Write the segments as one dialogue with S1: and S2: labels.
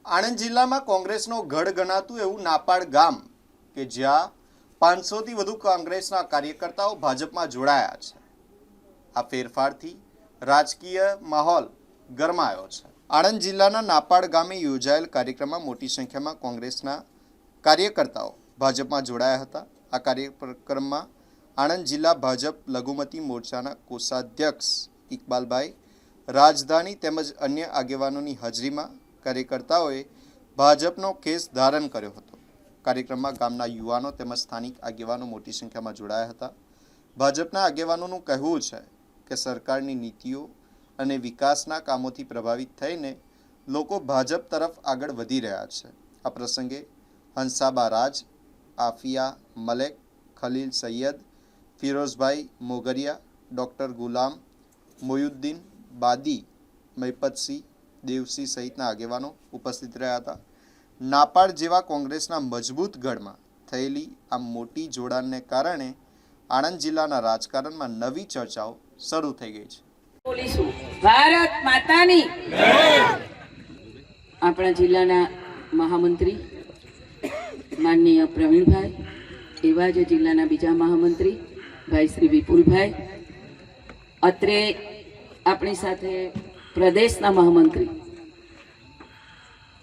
S1: આણંદ જિલ્લામાં કોંગ્રેસનો ગઢ ગણાતું એવું નાપાડ ગામ કે જ્યાં 500થી વધુ કોંગ્રેસના કાર્યકર્તાઓ ભાજપમાં જોડાયા છે। આ ફેરફારથી રાજકીય માહોલ ગરમાયો છે। આણંદ જિલ્લાના નાપાડ ગામે યોજાયેલ કાર્યક્રમમાં મોટી સંખ્યામાં કોંગ્રેસના કાર્યકર્તાઓ ભાજપમાં જોડાયા હતા। આ કાર્યક્રમમાં આણંદ જિલ્લા ભાજપ લઘુમતી મોરચાના કોષાધ્યક્ષ ઇકબાલભાઈ રાજધાની તેમજ અન્ય આગેવાનોની હાજરીમાં કાર્યકર્તાઓએ ભાજપનો કેસ ધારણ કર્યો હતો। કાર્યક્રમમાં ગામના યુવાનો તેમજ સ્થાનિક આગેવાનો મોટી સંખ્યામાં જોડાયા હતા। ભાજપના આગેવાનોનું કહેવું છે કે સરકારની નીતિઓ અને વિકાસના કામોથી પ્રભાવિત થઈને લોકો ભાજપ તરફ આગળ વધી રહ્યા છે। આ પ્રસંગે હંસાબા રાજ, આફિયા મલેક, ખલીલ સૈયદ, ફિરોઝભાઈ મોગરિયા, ડૉક્ટર ગુલામ મોયુદ્દીન બાદી, મૈપતસિંહ, દેવસિંહ સહિતના આગેવાનો ઉપસ્થિત રહ્યા હતા। નાપાડ જેવા કોંગ્રેસના મજબૂત ગઢમાં થયેલી આ મોટી જોડાણને કારણે આણંદ જિલ્લાના રાજકારણમાં નવી ચર્ચાઓ શરૂ થઈ ગઈ છે।
S2: ભારત માતાની આપણા જિલ્લાના મહામંત્રી માનનીય પ્રવીણભાઈ, એવા જ જિલ્લાના બીજા મહામંત્રી ભાઈ શ્રી વિપુલભાઈ, અત્રે આપણી સાથે પ્રદેશના મહામંત્રી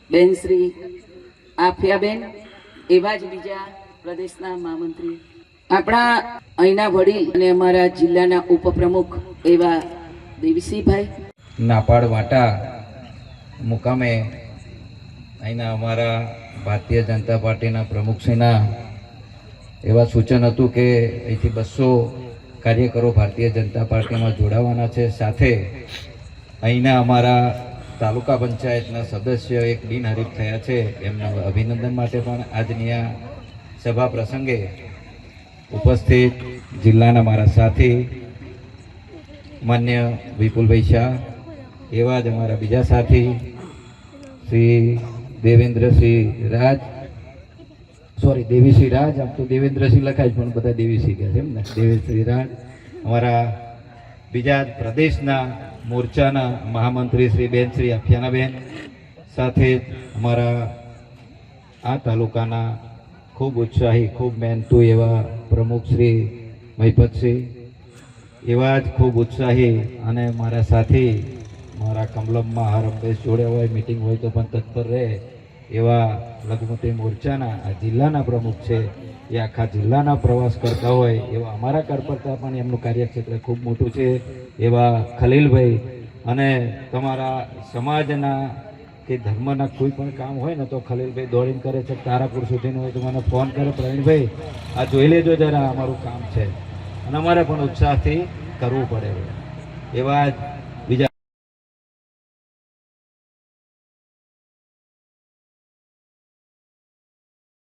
S2: બેન શ્રી આફિયાબેન, એવા જ બીજા પ્રદેશના મહામંત્રી આપણા અહીંના વડીલ અને અમારા જિલ્લાના ઉપપ્રમુખ એવા દેવીસિંહભાઈ,
S3: નાપાડ વાટા મુકામે અહીંના અમારા ભારતીય જનતા પાર્ટીના પ્રમુખશ્રીના એવા સૂચન હતું કે અહીંથી 200 કાર્યકરો ભારતીય જનતા પાર્ટીમાં જોડાવાના છે। સાથે અહીંના અમારા તાલુકા પંચાયતના સદસ્ય એક બિનહરીફ થયા છે, એમના અભિનંદન માટે પણ આજની આ સભા પ્રસંગે ઉપસ્થિત જિલ્લાના મારા સાથી માન્ય વિપુલભાઈ શાહ, એવા જ અમારા બીજા સાથી શ્રી દેવેન્દ્રસિંહ રાજ, દેવીસિંહ રાજ, આમ તો દેવેન્દ્રસિંહ લખાય પણ બધા દેવીસિંહ કહે છે એમ ને, દેવેન્દ્રસિંહ રાજ, અમારા બીજા પ્રદેશના મોરચાના મહામંત્રી શ્રી બેન શ્રી આફિયાનાબેન, સાથે જ અમારા આ તાલુકાના ખૂબ ઉત્સાહી, ખૂબ મહેનતુ એવા પ્રમુખ શ્રી મહિપતસિંહ, એવા જ ખૂબ ઉત્સાહી અને મારા સાથી મારા કમલમમાં હર હંમેશ જોડે હોય, મિટિંગ હોય તો પણ તત્પર રહે એવા લઘુમતી મોરચાના આ જિલ્લાના પ્રમુખ છે। એ આખા જિલ્લાના પ્રવાસ કરતા હોય એવા અમારા કરતા પણ એમનું કાર્યક્ષેત્ર ખૂબ મોટું છે એવા ખલીલભાઈ, અને તમારા સમાજના કે ધર્મના કોઈ પણ કામ હોય ને તો ખલીલભાઈ દોડીને કરે છે। તારાપુર સુધીનું હોય તો મને ફોન કરે, પ્રવીણભાઈ આ જોઈ લેજો જરા, અમારું કામ છે, અને અમારે પણ ઉત્સાહથી કરવું પડે। એવા જ